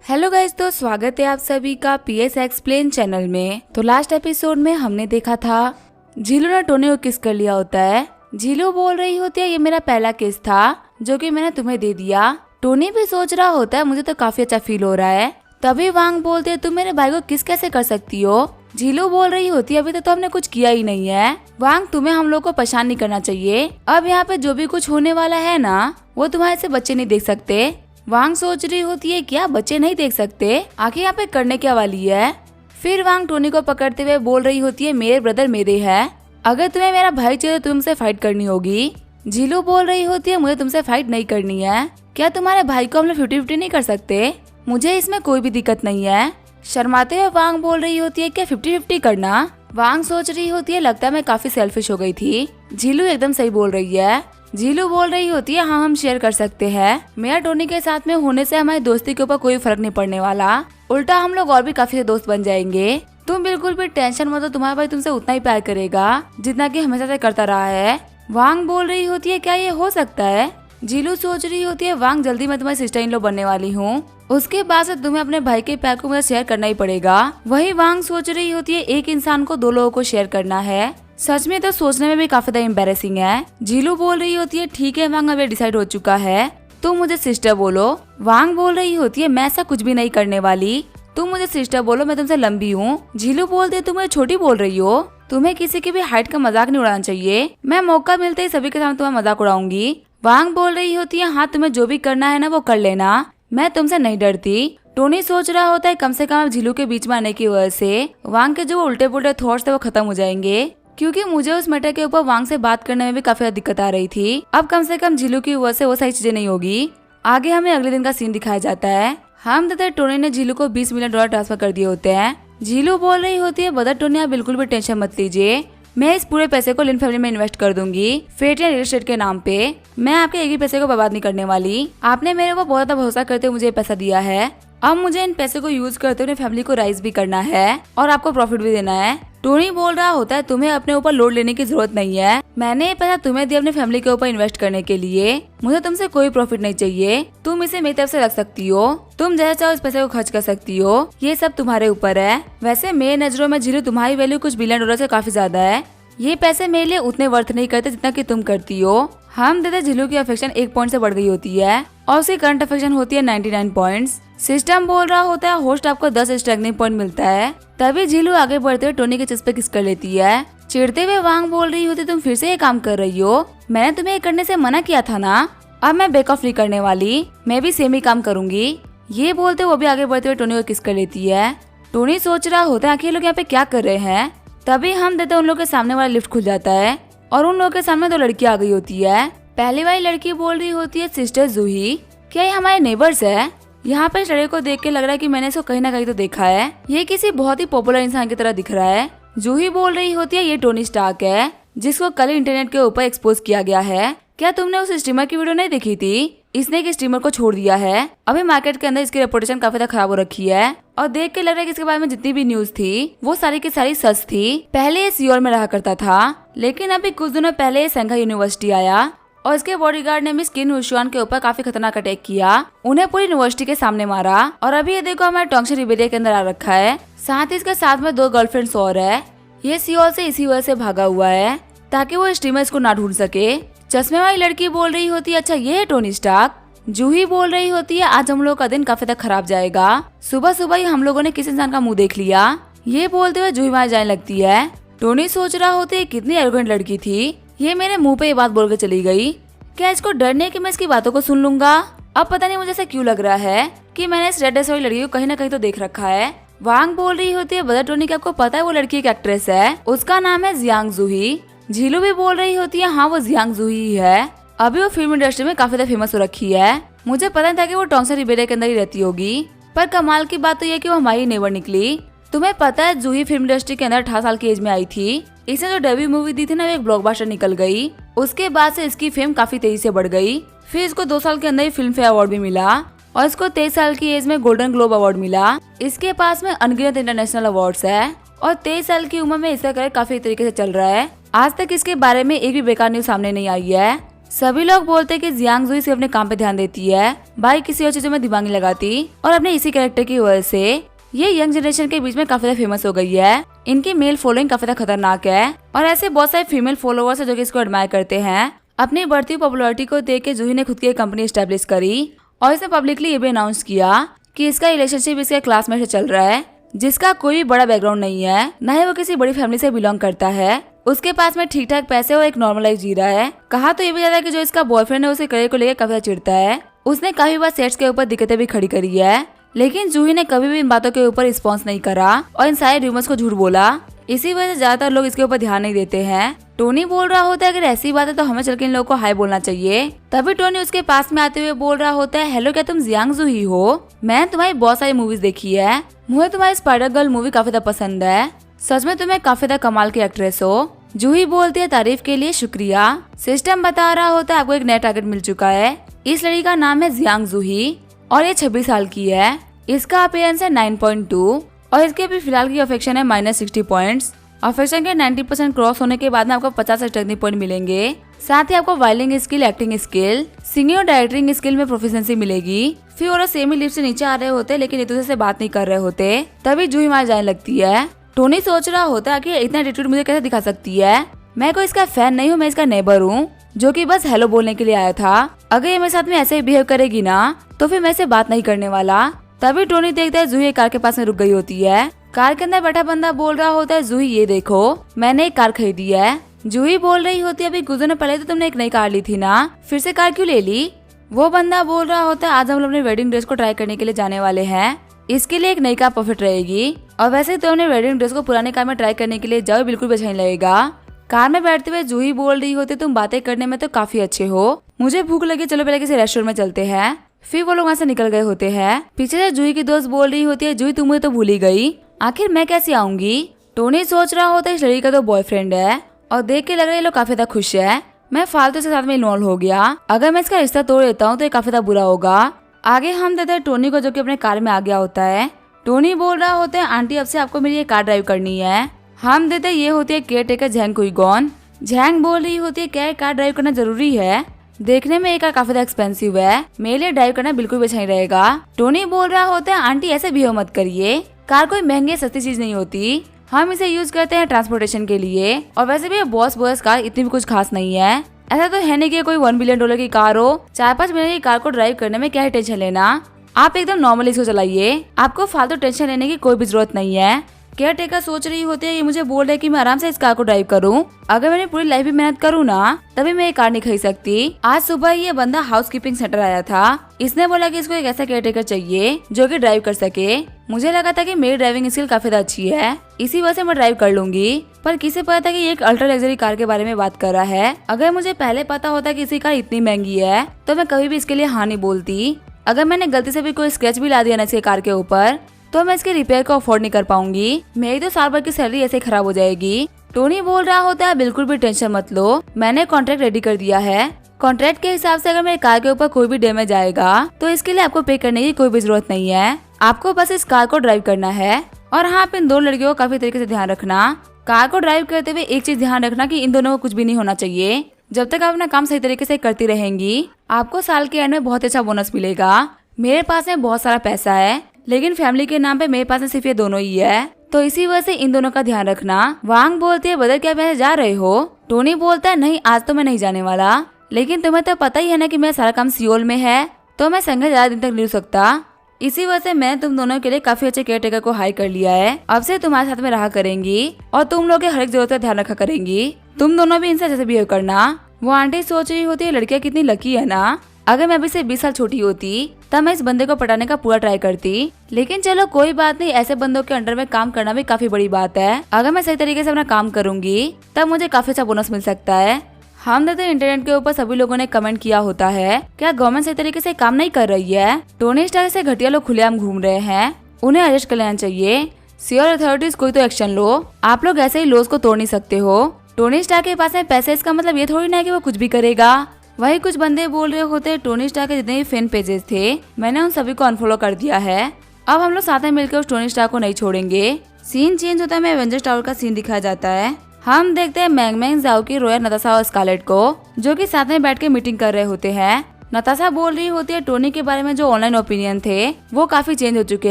Hello guys, तो स्वागत है आप सभी का पीएस एक्सप्लेन चैनल में। तो लास्ट एपिसोड में हमने देखा था झीलू ने टोनी को किस कर लिया होता है। झीलू बोल रही होती है ये मेरा पहला किस था जो कि मैंने तुम्हें दे दिया। टोनी भी सोच रहा होता है मुझे तो काफी अच्छा फील हो रहा है। तभी वांग बोलते है तुम मेरे भाई को किस कैसे कर सकती हो। झीलू बोल रही होती है अभी तक तो हमने कुछ किया ही नहीं है। वांग तुम्हें हम लोग को परेशान नहीं करना चाहिए। अब यहाँ पे जो भी कुछ होने वाला है ना वो तुम्हारे से बच्चे नहीं देख सकते। वांग सोच रही होती है क्या बच्चे नहीं देख सकते, आखिर यहाँ पे करने क्या वाली है। फिर वांग टोनी को पकड़ते हुए बोल रही होती है मेरे ब्रदर मेरे है, अगर तुम्हें मेरा भाई चाहिए तो तुमसे फाइट करनी होगी। झीलू बोल रही होती है मुझे तुमसे फाइट नहीं करनी है। क्या तुम्हारे भाई को हम लोग 50-50 नहीं कर सकते? मुझे इसमें कोई भी दिक्कत नहीं है। शर्माते हुए वांग बोल रही होती है क्या 50-50 करना। वांग सोच रही होती है लगता है मैं काफी सेल्फिश हो गई थी। झीलू एकदम सही बोल रही है। झीलू बोल रही होती है हाँ हम शेयर कर सकते हैं। मेरा टोनी के साथ में होने से हमारी दोस्ती के ऊपर कोई फर्क नहीं पड़ने वाला, उल्टा हम लोग और भी काफी दोस्त बन जाएंगे। तुम बिल्कुल भी टेंशन मत लो, तुम्हारा भाई तुमसे उतना ही प्यार करेगा जितना कि हमेशा से करता रहा है। वांग बोल रही होती है क्या ये हो सकता है। झीलू सोच रही होती है वांग जल्दी मैं तुम्हारी सिस्टर इन लॉ बनने वाली हूँ, उसके बाद से तुम्हें अपने भाई के प्यार को मुझे शेयर करना ही पड़ेगा। वही वांग सोच रही होती है एक इंसान को दो लोगों को शेयर करना है। सच में तो सोचने में भी काफी ज्यादा एम्बैरेसिंग है। झीलू बोल रही होती है ठीक है वांग अब ये डिसाइड हो चुका है, तुम मुझे सिस्टर बोलो। वांग बोल रही होती है मैं ऐसा कुछ भी नहीं करने वाली, तुम मुझे सिस्टर बोलो, मैं तुमसे लंबी हूँ। झीलू बोलती है तुम मुझे छोटी बोल रही हो, तुम्हें किसी की भी हाइट का मजाक नहीं उड़ाना चाहिए। मैं मौका मिलते ही सभी के सामने तुम्हारा मजाक उड़ाऊंगी। वांग बोल रही होती है हाँ तुम्हें जो भी करना है ना वो कर लेना, मैं तुमसे नहीं डरती। टोनी सोच रहा होता है कम से कम झीलू के बीच में आने की वजह से वांग के जो उल्टे पुल्टे थॉट्स थे वो खत्म हो जाएंगे, क्योंकि मुझे उस मैटर के ऊपर वांग से बात करने में भी काफी दिक्कत आ रही थी। अब कम से कम झीलू की वजह से वो सारी चीजें नहीं होगी। आगे हमें अगले दिन का सीन दिखाया जाता है। हम तथा टोनी ने झीलू को $20 मिलियन ट्रांसफर कर दिए होते हैं। झीलू बोल रही होती है बदर टोनी आप बिल्कुल भी टेंशन मत लीजिए, मैं इस पूरे पैसे को लिन फैमिली में इन्वेस्ट कर दूंगी फेट या रियल एस्टेट के नाम पे। मैं आपके एक ही पैसे को बर्बाद नहीं करने वाली। आपने मेरे को बहुत ज्यादा भरोसा करते हुए मुझे पैसा दिया है, अब मुझे इन पैसे को यूज करते हुए फैमिली को राइज भी करना है और आपको प्रॉफिट भी देना है। टोनी बोल रहा होता है तुम्हें अपने ऊपर लोड लेने की जरूरत नहीं है, मैंने ये पैसा तुम्हें दिया अपनी फैमिली के ऊपर इन्वेस्ट करने के लिए, मुझे तुमसे कोई प्रॉफिट नहीं चाहिए। तुम इसे मेरी तरफ से रख सकती हो, तुम जैसे चाहो इस पैसे को खर्च कर सकती हो, ये सब तुम्हारे ऊपर है। वैसे मेरी नजरों में झीलू तुम्हारी वैल्यू कुछ $1 बिलियन से काफी ज्यादा है, ये पैसे मेरे लिए उतने वर्थ नहीं करते जितना कि तुम करती हो। हम देते झीलू की अफेक्शन 1 पॉइंट से बढ़ गई होती है और उसकी करंट अफेक्शन होती है 99 पॉइंट्स। सिस्टम बोल रहा होता है होस्ट आपको 10 स्ट्रगलिंग पॉइंट मिलता है। तभी झीलू आगे बढ़ते हुए टोनी के चेस्ट पे किस कर लेती है। चिढ़ते हुए वांग बोल रही होती तुम फिर से ये काम कर रही हो, मैंने तुम्हें ये करने से मना किया था ना, अब मैं बैक ऑफ नहीं करने वाली, मैं भी सेम ही काम करूंगी। ये बोलते वो भी आगे बढ़ते हुए टोनी को किस कर लेती है। टोनी सोच रहा होता है आखिर लोग यहाँ पे क्या कर रहे हैं। तभी हम देते उन लोग के सामने वाला लिफ्ट खुल जाता है और उन लोगों के सामने 2 लड़की आ गई होती है। पहली वाली लड़की बोल रही होती है सिस्टर जूही, क्या ये हमारे नेबर्स है? यहाँ पे इस लड़के को देख के लग रहा है कि मैंने इसको कहीं ना कहीं तो देखा है, ये किसी बहुत ही पॉपुलर इंसान की तरह दिख रहा है। जूही बोल रही होती है ये टोनी स्टार्क है जिसको कल इंटरनेट के ऊपर एक्सपोज किया गया है। क्या तुमने उस स्ट्रीमर की वीडियो नहीं देखी थी? इसने एक स्ट्रीमर को छोड़ दिया है, अभी मार्केट के अंदर इसकी रेपुटेशन काफी ज्यादा खराब हो रखी है और देख के लग रहा है कि इसके बारे में जितनी भी न्यूज थी वो सारी की सारी सच थी। पहले ये सियोल में रहा करता था, लेकिन अभी कुछ दिनों पहले ये संघाई यूनिवर्सिटी आया और इसके बॉडीगार्ड ने मिस किन वुशुआन के ऊपर काफी खतरनाक अटैक किया, उन्हें पूरी यूनिवर्सिटी के सामने मारा और अभी ये देखो हमारे टोंगशन रिबेरिया के अंदर आ रखा है। साथ ही इसके साथ में 2 गर्लफ्रेंड्स और है। ये सियोल से इसी वजह से भागा हुआ है ताकि वो स्ट्रीमर्स को ना ढूंढ सके। चश्मे वाली लड़की बोल रही होती है अच्छा ये है टोनी स्टार्क। जूही बोल रही होती है आज हम लोग का दिन काफी तक खराब जाएगा, सुबह सुबह ही हम लोगों ने किस इंसान का मुंह देख लिया। ये बोलते हुए जूही वहाँ जाने लगती है। टोनी सोच रहा होता है कितनी एरोगेंट लड़की थी, ये मेरे मुंह पे ये बात बोल के चली गई, क्या इसको डर नहीं कि मैं इसकी बातों को सुन लूंगा। अब पता नहीं मुझे ऐसा क्यों लग रहा है कि मैंने इस रेड ड्रेस वाली लड़की को कहीं ना कहीं तो देख रखा है। वांग बोल रही होती है बदर टोनी क्या आपको पता है वो लड़की एक एक्ट्रेस है, उसका नाम है जियांग जूही। झीलू भी बोल रही होती है हाँ वो जियांग जूही है, अभी वो फिल्म इंडस्ट्री में काफी ज्यादा फेमस हो रखी है, मुझे पता नहीं था कि वो टोंगसन रिबेरिया के अंदर ही रहती होगी। पर कमाल की बात तो ये कि वो हमारी नेबर निकली। तुम्हें पता है जूही फिल्म इंडस्ट्री के अंदर 18 साल की एज में आई थी, इसने जो डेब्यू मूवी दी थी ना वो एक ब्लॉकबस्टर निकल गई, उसके बाद से इसकी फेम काफी तेजी से बढ़ गई। फिर इसको 2 साल के अंदर ही फिल्म फेयर अवार्ड भी मिला और इसको 23 साल की एज में गोल्डन ग्लोब अवार्ड मिला। इसके पास में अनगिनत इंटरनेशनल अवार्ड्स है और 23 साल की उम्र में इसका करियर काफी तरीके से चल रहा है। आज तक इसके बारे में एक भी बेकार न्यूज सामने नहीं आई है। सभी लोग बोलते हैं कि जियांग जूही सिर्फ अपने काम पे ध्यान देती है, भाई किसी और चीजों में दिमाग नहीं लगाती, और अपने इसी कैरेक्टर की वजह से ये यंग जनरेशन के बीच में काफी ज्यादा फेमस हो गई है। इनकी मेल फॉलोइंग काफी ज्यादा खतरनाक है और ऐसे बहुत सारे फीमेल फॉलोअर्स है जो कि इसको एडमायर करते हैं। अपनी बढ़ती पॉपुलैरिटी को देख के जूही ने खुद की एक कंपनी एस्टेब्लिश करी और इसने पब्लिकली ये भी अनाउंस किया कि इसका रिलेशनशिप इसके क्लासमेट से चल रहा है, जिसका कोई भी बड़ा बैकग्राउंड नहीं है, न ही वो किसी बड़ी फैमिली से बिलोंग करता है। उसके पास में ठीक ठाक पैसे और एक नॉर्मल लाइफ जी रहा है। कहा तो ये भी जाता है कि जो इसका बॉयफ्रेंड है उसे करियर को लेकर काफी चिढ़ता है। उसने काफी बार सेट्स के ऊपर दिक्कतें भी खड़ी करी है, लेकिन जूही ने कभी भी इन बातों के ऊपर रिस्पॉन्स नहीं करा और इन सारे रूमर्स को झूठ बोला। इसी वजह से ज्यादातर लोग इसके ऊपर ध्यान नहीं देते हैं। टोनी बोल रहा होता है अगर ऐसी बात है तो हमें चल के इन लोगों को हाय बोलना चाहिए। तभी टोनी उसके पास में आते हुए बोल रहा होता है, हेलो क्या तुम जियांग जूही हो? मैंने तुम्हारी बहुत सारी मूवीज देखी है, मुझे तुम्हारी स्पाइडर गर्ल मूवी काफी ज्यादा पसंद है, सच में तुम्हें काफी ज्यादा कमाल की एक्ट्रेस हो। जूही बोलती है तारीफ के लिए शुक्रिया। सिस्टम बता रहा होता है आपको एक नया टारगेट मिल चुका है। इस लड़की का नाम है जियांग जूही और ये 26 साल की है। इसका अपीयरेंस है 9.2 और इसके अभी फिलहाल की अफेक्शन है -60 पॉइंट्स। अफेक्शन के 90% क्रॉस होने के बाद में आपको 50 टेक्निक पॉइंट मिलेंगे। साथ ही आपको oiling skill, acting skill, singing और डायरेक्टिंग स्किल में प्रोफिशिएंसी मिलेगी। फिर और सेम ही लिफ्ट से नीचे आ रहे होते लेकिन एक दूसरे से बात नहीं कर रहे होते, तभी जूही मार जाने लगती है। टोनी सोच रहा होता है कि इतना एटीट्यूड मुझे कैसे दिखा सकती है, मैं कोई इसका फैन नहीं हूँ, मैं इसका नेबर हूँ जो कि बस हेलो बोलने के लिए आया था। अगर ये मेरे साथ में ऐसे ही बिहेव करेगी ना तो फिर मैं इसे बात नहीं करने वाला। तभी टोनी देखता है जूही कार के पास में रुक गई होती है। कार के अंदर बैठा बंदा बोल रहा होता है, जूही ये देखो मैंने एक कार खरीदी है। जूही बोल रही होती है अभी कुछ दिनों पहले तो तुमने एक नई कार ली थी ना, फिर से कार क्यों ले ली? वो बंदा बोल रहा होता है आज हम लोग अपने वेडिंग ड्रेस को ट्राई करने के लिए जाने वाले हैं, इसके लिए एक नई कार परफेक्ट रहेगी। और वैसे तो अपने वेडिंग ड्रेस को पुराने कार में ट्राई करने के लिए जाओ, बिल्कुल भी अच्छा नहीं लगेगा। कार में बैठते हुए जूही बोल रही होती तुम बातें करने में तो काफी अच्छे हो, मुझे भूख लगी, चलो पहले किसी रेस्टोरेंट में चलते हैं। फिर वो लोग वहाँ से निकल गए होते हैं। पीछे से जूही की दोस्त बोल रही होती है, जूही तुम मुझे तो भूल ही गई, आखिर मैं कैसे आऊंगी? टोनी सोच रहा होता है इस लड़की का तो बॉयफ्रेंड है और देख के लग रहा है ये लोग काफी ज्यादा खुश है। मैं फालतू से साथ में इन्वॉल्व हो गया, अगर मैं इसका रिश्ता तोड़ देता हूँ तो ये काफी ज्यादा बुरा होगा। आगे हम देते हैं टोनी को जो कि अपने कार में आ गया होता है। टोनी बोल रहा होता है आंटी अब से आपको मेरी ये कार ड्राइव करनी है। हम देते ये होती है केयर टेकर झैंग कुईगॉन। झैंग बोल रही होती है क्या कार ड्राइव करना जरूरी है? देखने में ये कार काफी एक्सपेंसिव है, मेरे लिए ड्राइव करना बिल्कुल भी अच्छा नहीं रहेगा। टोनी बोल रहा होता है आंटी ऐसे बिहेव मत करिए, कार कोई महंगी सस्ती चीज नहीं होती, हम इसे यूज करते हैं ट्रांसपोर्टेशन के लिए और वैसे भी बॉस बॉस कार इतनी भी कुछ खास नहीं है। ऐसा तो है नहीं कि कोई $1 बिलियन की कार हो, 4-5 महीने की कार को ड्राइव करने में क्या है टेंशन लेना। आप एकदम नॉर्मली इसको चलाइए, आपको फालतू टेंशन लेने की कोई भी जरूरत नहीं है। केयर टेकर सोच रही होती है ये मुझे बोल रहे कि मैं आराम से इस कार को ड्राइव करूं, अगर मैंने पूरी लाइफ भी मेहनत करूं ना तभी मैं ये कार नहीं खरीद सकती। आज सुबह ये बंदा हाउस कीपिंग सेंटर आया था, इसने बोला कि इसको एक ऐसा केयर टेकर चाहिए जो कि ड्राइव कर सके। मुझे लगा था कि मेरी ड्राइविंग स्किल काफी अच्छी है, इसी वजह से मैं ड्राइव कर लूंगी, पर किसे पता था कि ये एक अल्ट्रा लग्जरी कार के बारे में बात कर रहा है। अगर मुझे पहले पता होता कि इसी कार इतनी महंगी है तो मैं कभी भी इसके लिए हाँ नहीं बोलती। अगर मैंने गलती से भी कोई स्क्रैच भी ला दिया ना इसके कार के ऊपर तो मैं इसके रिपेयर को अफोर्ड नहीं कर पाऊंगी, मेरी तो साल भर की सैलरी ऐसे खराब हो जाएगी। टोनी बोल रहा होता है बिल्कुल भी टेंशन मत लो, मैंने कॉन्ट्रैक्ट रेडी कर दिया है। कॉन्ट्रैक्ट के हिसाब से अगर मेरे कार के ऊपर कोई भी डैमेज आएगा तो इसके लिए आपको पे करने की कोई भी जरूरत नहीं है, आपको बस इस कार को ड्राइव करना है। और हाँ, आप इन दो लड़कियों को काफी तरीके से ध्यान रखना। कार को ड्राइव करते हुए एक चीज ध्यान रखना कि इन दोनों को कुछ भी नहीं होना चाहिए। जब तक आप अपना काम सही तरीके से करती रहेंगी आपको साल के एंड में बहुत अच्छा बोनस मिलेगा। मेरे पास में बहुत सारा पैसा है लेकिन फैमिली के नाम पे मेरे पास में सिर्फ ये दोनों ही है, तो इसी वजह से इन दोनों का ध्यान रखना। वांग बोलती है बदल क्या वैसे जा रहे हो? टोनी बोलता है नहीं आज तो मैं नहीं जाने वाला, लेकिन तुम्हें तो पता ही है ना कि मेरा सारा काम सियोल में है तो मैं संघर्ष ज्यादा दिन तक नहीं रुक सकता। इसी वजह से मैंने तुम दोनों के लिए काफी अच्छे केयर टेकर को हायर कर लिया है, अब से तुम्हारे साथ में रहा करेंगी और तुम लोग के हर एक जरूरत का ध्यान रखा करेंगी। तुम दोनों भी इनसे जैसे बिहेव करना। वो आंटी सोच रही होती है लड़कियां कितनी लकी है ना, अगर मैं अभी से 20 साल छोटी होती तब मैं इस बंदे को पटाने का पूरा ट्राई करती। लेकिन चलो कोई बात नहीं, ऐसे बंदों के अंडर में काम करना भी काफी बड़ी बात है। अगर मैं सही तरीके से अपना काम करूंगी तब मुझे काफी अच्छा बोनस मिल सकता है। हम देते इंटरनेट के ऊपर सभी लोगों ने कमेंट किया होता है क्या गवर्नमेंट सही तरीके से काम नहीं कर रही है? टोनी स्टार से घटिया लोग खुलेआम घूम रहे हैं, उन्हें अरेस्ट कर लेना चाहिए। सियोर अथॉरिटीज कोई तो एक्शन लो, आप लोग ऐसे ही लॉज को तोड़ नहीं सकते हो। टोनी स्टार के पास में पैसे, इसका मतलब ये थोड़ी ना है कि वो कुछ भी करेगा। वही कुछ बंदे बोल रहे होते टोनी स्टार के जितने भी फैन पेजेस थे मैंने उन सभी को अनफॉलो कर दिया है, अब हम लोग साथ में मिलकर उस टोनी स्टार को नहीं छोड़ेंगे। सीन चेंज होता है, मैं एवेंजर्स टावर का सीन दिखाया जाता है। हम देखते हैं मैंग मैंग, जाओकी, रोया, नताशा और स्कारलेट को, जो कि साथ में बैठ के मीटिंग कर रहे होते हैं। नताशा बोल रही होती है टोनी के बारे में जो ऑनलाइन ओपिनियन थे वो काफी चेंज हो चुके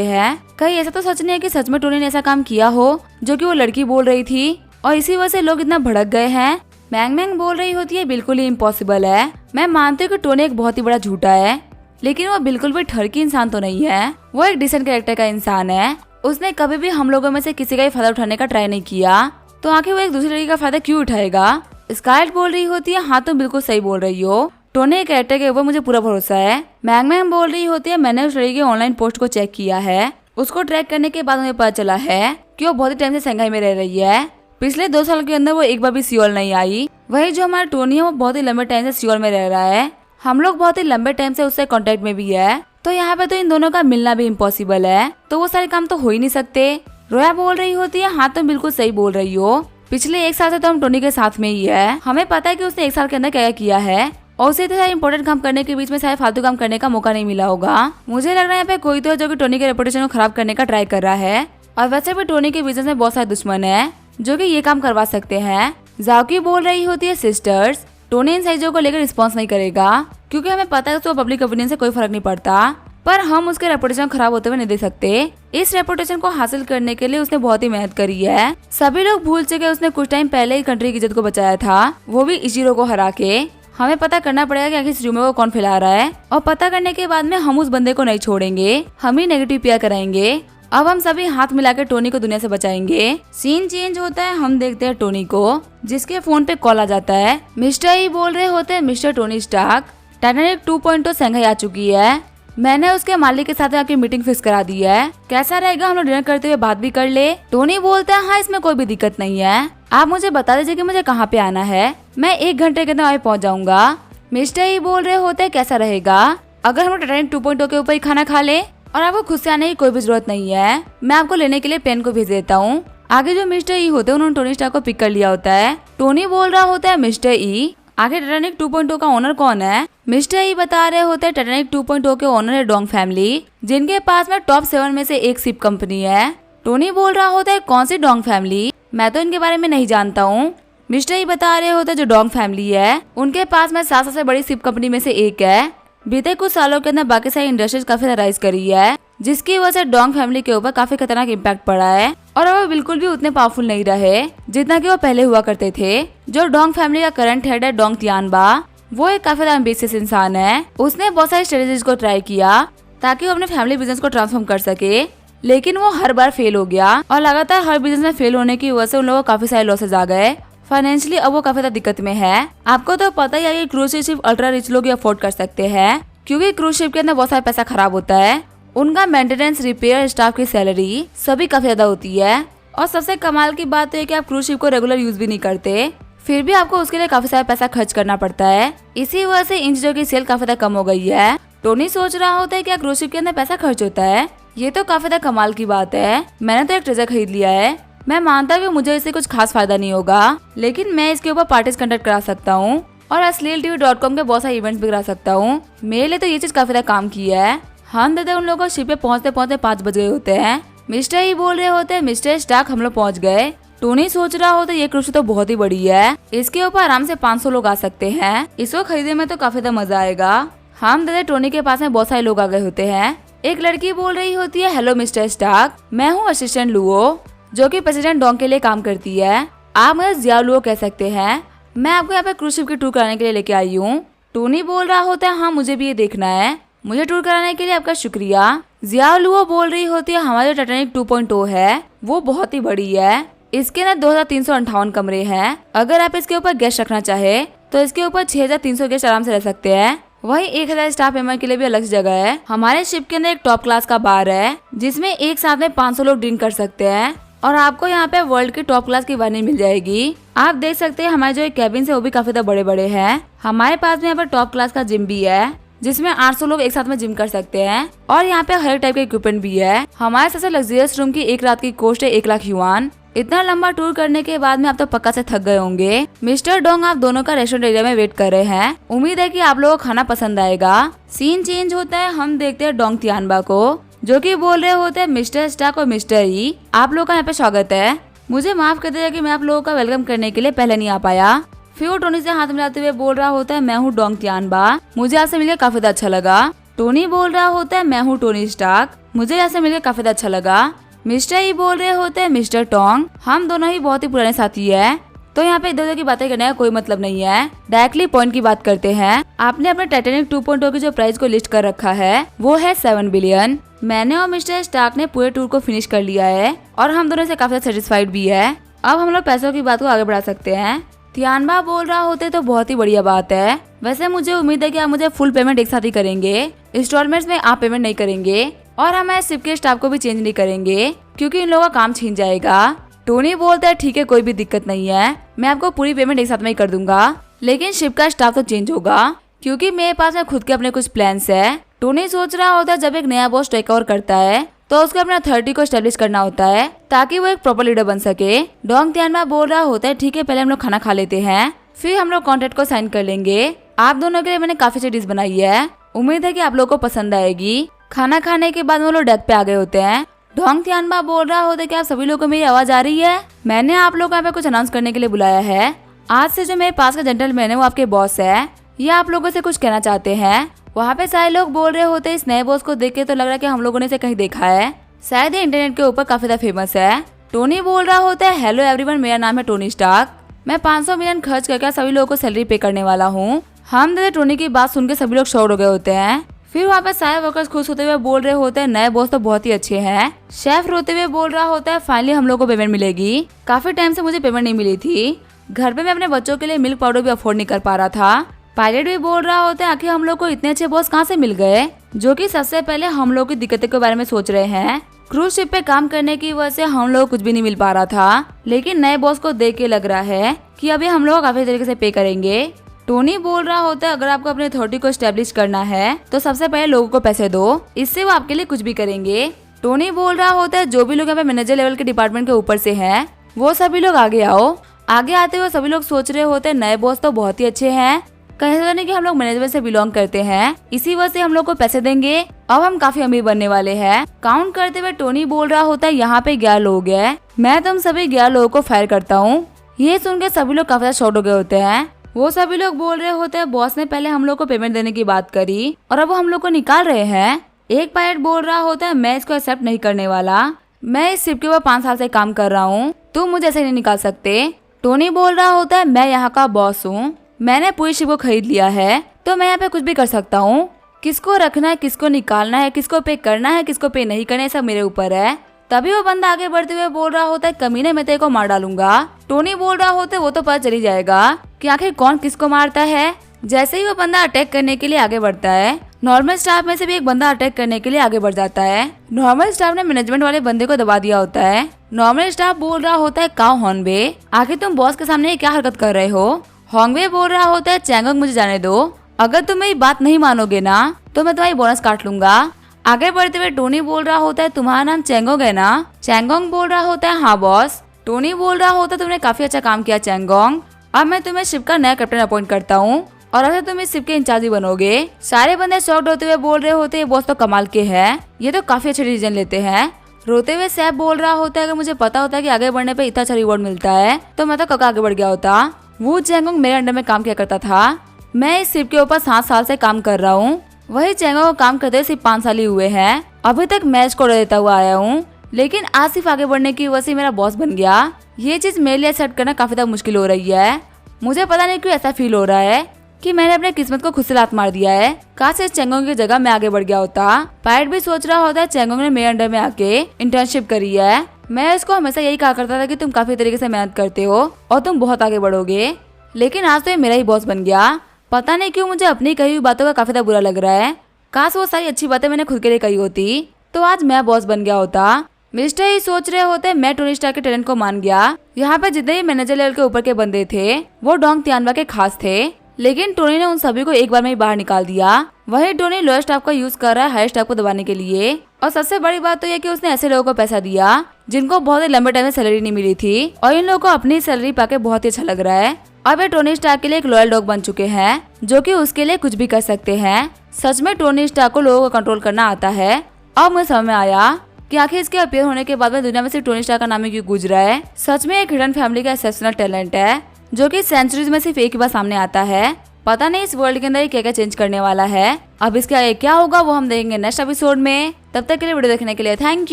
हैं। कहीं ऐसा तो सच नहीं है कि सच में टोनी ने ऐसा काम किया हो जो कि वो लड़की बोल रही थी और इसी वजह से लोग इतना भड़क गए हैं। मैंग मैंग बोल रही होती है बिल्कुल ही इम्पॉसिबल है। मैं मानती हूँ कि टोनी एक बहुत ही बड़ा झूठा है, लेकिन वो बिल्कुल भी ठरकी इंसान तो नहीं है। वो एक डिसेंट कैरेक्टर का इंसान है। उसने कभी भी हम लोगों में से किसी का ही फायदा उठाने का ट्राई नहीं किया, तो आखिर वो एक दूसरी लड़की का फायदा क्यों उठाएगा। स्कारलेट बोल रही होती है हाँ तुम बिल्कुल सही बोल रही हो, टोनी के कैरेक्टर के ऊपर मुझे पूरा भरोसा है। मैंग मैंग बोल रही होती है मैंने उस लड़की के ऑनलाइन पोस्ट को चेक किया है। उसको ट्रैक करने के बाद मुझे पता चला है कि वो बहुत ही टाइम से शंघाई में रह रही है। पिछले 2 साल के अंदर वो एक बार भी सियोल नहीं आई। वही जो हमारा टोनी है वो बहुत ही लंबे टाइम से सियोल में रह रहा है। हम लोग बहुत ही लंबे टाइम से उससे कांटेक्ट में भी है, तो यहाँ पे तो इन दोनों का मिलना भी इम्पॉसिबल है, तो वो सारे काम तो हो ही नहीं सकते। रोया बोल रही होती है हाँ तुम बिल्कुल सही बोल रही हो, पिछले 1 साल से तो हम टोनी के साथ में ही है। हमें पता है कि उसने 1 साल के अंदर क्या किया है और उसे इतने सारे इंपॉर्टेंट काम करने के बीच में शायद फालतू काम करने का मौका नहीं मिला होगा। मुझे लग रहा है यहाँ पे कोई तो है जो कि टोनी के रेपुटेशन को खराब करने का ट्राई कर रहा है। और वैसे भी टोनी के बिजनेस में बहुत सारे दुश्मन है जो कि ये काम करवा सकते हैं। जाओकी बोल रही होती है सिस्टर्स टोनी इन चीजों को लेकर रिस्पॉन्स नहीं करेगा, क्योंकि हमें पता है उसको पब्लिक ओपिनियन से कोई फर्क नहीं पड़ता, पर हम उसके रेपुटेशन खराब होते हुए नहीं देख सकते। इस रेपुटेशन को हासिल करने के लिए उसने बहुत ही मेहनत करी है। सभी लोग भूल चुके उसने कुछ टाइम पहले ही कंट्री की इज्जत को बचाया था, वो भी इचिरो को हरा के। हमें पता करना पड़ेगा कि आखिर इस रूमर को कौन फैला रहा है, और पता करने के बाद में हम उस बंदे को नहीं छोड़ेंगे, हम ही नेगेटिव पीआर कराएंगे। अब हम सभी हाथ मिलाकर टोनी को दुनिया से बचाएंगे। सीन चेंज होता है, हम देखते हैं टोनी को जिसके फोन पे कॉल आ जाता है। मिस्टर ई बोल रहे होते हैं mister Tony Stark, Titanic 2.0 Shanghai आ चुकी है। मैंने उसके मालिक के साथ आके मीटिंग फिक्स करा दी है, कैसा रहेगा हम लोग डिनर करते हुए बात भी कर ले। टोनी बोलता है हाँ इसमें कोई भी दिक्कत नहीं है, आप मुझे बता दीजिए कि मुझे कहाँ पे आना है, मैं 1 घंटे के अंदर वहीं पहुँच जाऊंगा। मिस्टर ई बोल रहे होते हैं कैसा रहेगा अगर हम टाइटैनिक 2.0 के ऊपर ही खाना खा ले, और आपको खुद से आने की कोई भी जरूरत नहीं है, मैं आपको लेने के लिए प्लेन को भेज देता हूँ। आगे जो मिस्टर ई होते हैं उन्होंने टोनी स्टार्क को पिक कर लिया होता है। टोनी बोल रहा होता है मिस्टर ई आगे टाइटैनिक 2.0 का ओनर कौन है। मिस्टर ई बता रहे होते हैं टाइटैनिक 2.0 के ओनर है डोंग फैमिली, जिनके पास में टॉप 7 में से एक शिप कंपनी है। टोनी बोल रहा होता है कौन सी डोंग फैमिली, मैं तो इनके बारे में नहीं जानता हूँ। मिस्टर ई बता रहे होते हैं जो डोंग फैमिली है उनके पास में 7 सबसे बड़ी शिप कंपनी में से एक है। बीते कुछ सालों के अंदर बाकी सारी इंडस्ट्रीज काफी राइज करी है, जिसकी वजह से डोंग फैमिली के ऊपर काफी खतरनाक इम्पैक्ट पड़ा है, और अब वो बिल्कुल भी उतने पावरफुल नहीं रहे जितना कि वो पहले हुआ करते थे। जो डोंग फैमिली का करंट हेड है डोंग तियानबा, वो एक काफी एम्बिशियस इंसान है। उसने बहुत सारी स्ट्रेटेजीज को ट्राई किया ताकि वो अपने फैमिली बिजनेस को ट्रांसफॉर्म कर सके, लेकिन वो हर बार फेल हो गया, और लगातार हर बिजनेस में फेल होने की वजह से उन लोगों को काफी सारे लॉसेज आ गए। फाइनेंशियली अब वो काफी ज्यादा दिक्कत में है। आपको तो पता ही है कि क्रूज शिप सिर्फ अल्ट्रा रिच लोग ही अफोर्ड कर सकते हैं, क्योंकि क्रूज शिप के अंदर बहुत सारा पैसा खराब होता है। उनका मेंटेनेंस, रिपेयर, स्टाफ की सैलरी सभी काफी ज्यादा होती है, और सबसे कमाल की बात तो है कि आप क्रूज शिप को रेगुलर यूज भी नहीं करते, फिर भी आपको उसके लिए काफी सारा पैसा खर्च करना पड़ता है। इसी वजह से इन चीजों की सेल काफी ज्यादा कम हो गई है। टोनी सोच रहा होता है कि क्रूज शिप के अंदर पैसा खर्च होता है, ये तो काफी ज्यादा कमाल की बात है। मैंने तो एक ट्रेजर खरीद लिया है, मैं मानता हूँ कि मुझे इससे कुछ खास फायदा नहीं होगा, लेकिन मैं इसके ऊपर पार्टीज कंडक्ट करा सकता हूँ और asleeltv.com के बहुत सारे इवेंट्स भी करा सकता हूँ। मेरे लिए तो ये चीज काफी ज्यादा काम की है। हम दादा उन लोगों को शिप पे पहुँचते पहुँचते 5 बज गए होते हैं। मिस्टर ही बोल रहे होते हैं मिस्टर स्टार्क हम लोग पहुँच गए। टोनी सोच रहा होता है ये क्रूज तो बहुत ही बड़ी है, इसके ऊपर आराम से 500 लोग आ सकते हैं, इसको खरीदने में तो काफी ज्यादा मजा आएगा। हम दादा टोनी के पास में बहुत सारे लोग आ गए होते हैं। एक लड़की बोल रही होती है हेलो मिस्टर स्टार्क, मैं हूँ असिस्टेंट लुओ, जो कि प्रेसिडेंट डोंग के लिए काम करती है। आप मुझे जिया लुओ कह सकते हैं। मैं आपको यहाँ पे क्रूज शिप की टूर कराने के लिए लेके आई हूँ। टोनी बोल रहा होता है हाँ मुझे भी ये देखना है, मुझे टूर कराने के लिए आपका शुक्रिया। जिया लुओ बोल रही होती है हमारे टाइटैनिक 2.0 है वो बहुत ही बड़ी है, इसके अंदर 2358 कमरे हैं। अगर आप इसके ऊपर गेस्ट रखना चाहे तो इसके ऊपर 6300 गेस्ट आराम से रह सकते हैं। वही 1000 स्टाफ मेंबर के लिए भी अलग से जगह है। हमारे शिप के अंदर एक टॉप क्लास का बार है जिसमें एक साथ में 500 लोग ड्रिंक कर सकते हैं, और आपको यहाँ पे वर्ल्ड की टॉप क्लास की वाइन मिल जाएगी। आप देख सकते हैं हमारे जो एक कैबिन है वो भी काफी ज्यादा बड़े बड़े हैं। हमारे पास में यहाँ पर टॉप क्लास का जिम भी है जिसमें 800 लोग एक साथ में जिम कर सकते हैं, और यहाँ पे हर टाइप के इक्विपमेंट भी है। हमारे सबसे लग्जरियस रूम की एक रात की कॉस्ट है 1 लाख युआन। इतना लंबा टूर करने के बाद में आप तो पक्का से थक गए होंगे। मिस्टर डोंग आप दोनों का रेस्टोरेंट एरिया में वेट कर रहे हैं। उम्मीद है कि आप लोगों को खाना पसंद आएगा। सीन चेंज होता है, हम देखते हैं डोंग तियानबा को जो कि बोल रहे होते हैं मिस्टर स्टार्क और मिस्टर ई आप लोग का यहाँ पे स्वागत है। मुझे माफ कर दीजिए कि मैं आप लोगों का वेलकम करने के लिए पहले नहीं आ पाया। फिर वो टोनी से हाथ मिलाते हुए बोल रहा होता है, मैं हूँ डोंग तियानबा, मुझे आपसे मिलकर काफी अच्छा लगा। टोनी बोल रहा होता है, मैं हूँ टोनी स्टार्क, मुझे आपसे मिलकर काफी अच्छा लगा। मिस्टर ही बोल रहे होते हैं, मिस्टर टोंग, हम दोनों ही बहुत ही पुराने साथी है, तो यहाँ पे इधर उधर की बातें करने का कोई मतलब नहीं है, डायरेक्टली पॉइंट की बात करते हैं। आपने अपने टाइटैनिक 2.0 की जो प्राइस को लिस्ट कर रखा है वो है 7 बिलियन। मैंने और मिस्टर स्टार्क ने पूरे टूर को फिनिश कर लिया है और हम दोनों से काफी सेटिस्फाइड भी है। अब हम लोग पैसों की बात को आगे बढ़ा सकते हैं। तियानबा बोल रहा होते तो बहुत ही बढ़िया बात है। वैसे मुझे उम्मीद है कि आप मुझे फुल पेमेंट एक साथ ही करेंगे, इंस्टॉलमेंट्स में आप पेमेंट नहीं करेंगे और हमारे शिप के स्टाफ को भी चेंज नहीं करेंगे क्योंकि इन लोगों का काम छीन जाएगा। टोनी बोलता है, ठीक है, कोई भी दिक्कत नहीं है, मैं आपको पूरी पेमेंट एक साथ में ही कर दूंगा, लेकिन शिप का स्टाफ तो चेंज होगा क्योंकि मेरे पास में खुद के अपने कुछ प्लान्स है। टोनी सोच रहा होता है जब एक नया बॉस टेक ओवर करता है तो उसको अपने अथॉरिटी को एस्टेब्लिश करना होता है ताकि वो एक प्रॉपर लीडर बन सके। डोंग तियानबा बोल रहा होता है, ठीक है, पहले हम लोग खाना खा लेते हैं, फिर हम लोग कॉन्ट्रैक्ट को साइन कर लेंगे। आप दोनों के लिए मैंने काफी अच्छी डिश बनाई है, उम्मीद है कि आप लोग को पसंद आएगी। खाना खाने के बाद वो लोग डेक पे आ गए होते हैं। डोंग तियानबा बोल रहा होता है कि आप सभी लोगों को मेरी आवाज आ रही है, मैंने आप लोग को यहाँ पे कुछ अनाउंस करने के लिए बुलाया है। आज से जो मेरे पास का जेंटलमैन है वो आपके बॉस है, ये आप लोगों से कुछ कहना चाहते हैं। वहाँ पे सारे लोग बोल रहे होते हैं, इस नए बॉस को देख के तो लग रहा है कि हम लोगों ने इसे कहीं देखा है, शायद ये इंटरनेट के ऊपर काफी ज्यादा फेमस है। टोनी बोल रहा होता है, हेलो एवरीवन, मेरा नाम है टोनी स्टार्क, मैं 500 मिलियन खर्च करके सभी लोगों को सैलरी पे करने वाला हूँ। हम टोनी की बात सुन के सभी लोग शॉक हो गए होते हैं। फिर वहाँ पे सारे वर्कर्स खुश होते हुए बोल रहे होते हैं, नए बॉस तो बहुत ही अच्छे हैं। शेफ रोते हुए बोल रहा होता है, फाइनली हम लोग को पेमेंट मिलेगी, काफी टाइम से मुझे पेमेंट नहीं मिली थी, घर पे मैं अपने बच्चों के लिए मिल्क पाउडर भी अफोर्ड नहीं कर पा रहा था। पायलट भी बोल रहा होता है, आखिर हम लोग को इतने अच्छे बॉस कहाँ से मिल गए जो कि सबसे पहले हम लोग की दिक्कतों के बारे में सोच रहे हैं। क्रूज शिप पे काम करने की वजह से हम लोग कुछ भी नहीं मिल पा रहा था, लेकिन नए बॉस को देख के लग रहा है कि अभी हम लोग काफी तरीके से पे करेंगे। टोनी बोल रहा होता है, अगर आपको अपने अथॉरिटी को एस्टेब्लिश करना है तो सबसे पहले लोगों को पैसे दो, इससे वो आपके लिए कुछ भी करेंगे। टोनी बोल रहा होता है, जो भी लोग यहाँ पे मैनेजर लेवल के डिपार्टमेंट के ऊपर से हैं वो सभी लोग आगे आओ। आगे आते हुए सभी लोग सोच रहे होते हैं, नए बॉस तो बहुत ही अच्छे हैं, कहीं तो नहीं कि हम लोग मैनेजमेंट से बिलोंग करते हैं, इसी वजह से हम लोग को पैसे देंगे, अब हम काफी अमीर बनने वाले हैं। काउंट करते हुए टोनी बोल रहा होता है, यहाँ पे 11 लोग हैं, मैं तुम सभी 11 लोगों को फायर करता हूँ। ये सुन के सभी लोग काफी ज्यादा शॉक हो गए होते हैं। वो सभी लोग बोल रहे होते हैं, बॉस ने पहले हम लोग को पेमेंट देने की बात करी और अब वो हम लोग को निकाल रहे हैं। एक पायलट बोल रहा होता है, मैं इसको एक्सेप्ट नहीं करने वाला, मैं इस शिप के ऊपर 5 साल से काम कर रहा हूँ, तुम मुझे ऐसे नहीं निकाल सकते। टोनी बोल रहा होता है, मैं यहाँ का बॉस हूँ, मैंने पूरी शिप को खरीद लिया है, तो मैं यहाँ पे कुछ भी कर सकता हूँ, किसको रखना है, किसको निकालना है, किसको पे करना है, किसको पे नहीं करना है, सब मेरे ऊपर है। तभी वो बंदा आगे बढ़ते हुए बोल रहा होता है, कमीने मैं तेरे को मार डालूंगा। टोनी बोल रहा होता है, वो तो पता चली जाएगा कि आखिर कौन किसको मारता है। जैसे ही वो बंदा अटैक करने के लिए आगे बढ़ता है, नॉर्मल स्टाफ में से भी एक बंदा अटैक करने के लिए आगे बढ़ जाता है। नॉर्मल स्टाफ ने मैनेजमेंट वाले बंदे को दबा दिया होता है। नॉर्मल स्टाफ बोल रहा होता है, काओ हॉर्नबे, आखिर तुम बॉस के सामने क्या हरकत कर रहे हो। हॉर्नबे बोल रहा होता है, चैंगोंग मुझे जाने दो, अगर तुम मेरी बात नहीं मानोगे ना तो मैं तुम्हारी बोनस काट लूंगा। आगे बढ़ते हुए टोनी बोल रहा होता है, तुम्हारा नाम चैंगोंग है ना। चैंगोंग बोल रहा होता है, हाँ बॉस। टोनी बोल रहा होता है, तुमने काफी अच्छा काम किया चैंगोंग, अब मैं तुम्हें शिप का नया कैप्टन अपॉइंट करता हूँ और अब तुम इस शिप के इंचार्ज बनोगे। सारे बंदे शॉक्ड होते हुए बोल रहे होते हैं, बॉस तो कमाल के हैं, ये तो काफी अच्छे डिसीजन लेते हैं। रोते हुए सैफ बोल रहा होता है, अगर मुझे पता होता है कि आगे बढ़ने पे इतना अच्छा रिवॉर्ड मिलता है तो मैं तो कब आगे बढ़ गया होता। वो चैंगोंग मेरे अंडर में काम किया करता था, मैं इस शिप के ऊपर 7 साल से काम कर रहा हूँ, वही चैंगोंग को काम करते सिर्फ 5 साल ही हुए हैं। अभी तक मैच को देता हुआ आया हूँ, लेकिन आज सिर्फ आगे बढ़ने की वजह से मेरा बॉस बन गया। ये चीज मेरे लिए सेट करना काफी ज्यादा मुश्किल हो रही है। मुझे पता नहीं क्यों ऐसा फील हो रहा है कि मैंने अपने किस्मत को खुद से लात मार दिया है, काश इस चैंगोंग की जगह मैं आगे बढ़ गया होता। पायलट भी सोच रहा होता है, चैंगोंग ने मेरे अंडर में आके इंटर्नशिप करी है, मैं इसको हमेशा यही कहा करता था कि तुम काफी तरीके से मेहनत करते हो और तुम बहुत आगे बढ़ोगे, लेकिन आज तो ये मेरा ही बॉस बन गया। पता नहीं क्यों मुझे अपनी कही हुई बातों का काफी ज्यादा बुरा लग रहा है, काश वो सारी अच्छी बातें मैंने खुद के लिए कही होती तो आज मैं बॉस बन गया होता। मिस्टर ही सोच रहे होते, मैं टोनी स्टार्क के टैलेंट को मान गया, यहाँ पे जितने भी मैनेजर लेवल के ऊपर के बंदे थे वो डोंग तियानबा के खास थे, लेकिन टोनी ने उन सभी को एक बार में ही बाहर निकाल दिया। वही टोनी लोअर स्टाफ का यूज कर रहा है हायर स्टाफ को दबाने के लिए, और सबसे बड़ी बात तो यह कि उसने ऐसे लोगों को पैसा दिया जिनको बहुत ही लंबे टाइम में सैलरी नहीं मिली थी, और इन लोगों को अपनी सैलरी पाके बहुत ही अच्छा लग रहा है। अब ये टोनी स्टार्क के लिए एक लॉयल डॉग बन चुके हैं जो कि उसके लिए कुछ भी कर सकते हैं। सच में टोनी स्टार्क को लोगों को कंट्रोल करना आता है। अब मुझे समझ में आया कि आखिर इसके अपीयर होने के बाद में दुनिया में सिर्फ टोनी स्टार्क का नाम ही क्यों गूंज रहा है। सच में एक हिडन फैमिली का एक्सेप्शनल टैलेंट है जो कि सेंचुरीज में सिर्फ एक ही बार सामने आता है। पता नहीं इस वर्ल्ड के अंदर क्या क्या चेंज करने वाला है। अब इसके आगे क्या होगा वो हम देखेंगे नेक्स्ट एपिसोड में। तब तक के लिए वीडियो देखने के लिए थैंक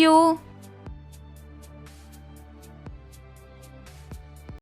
यू।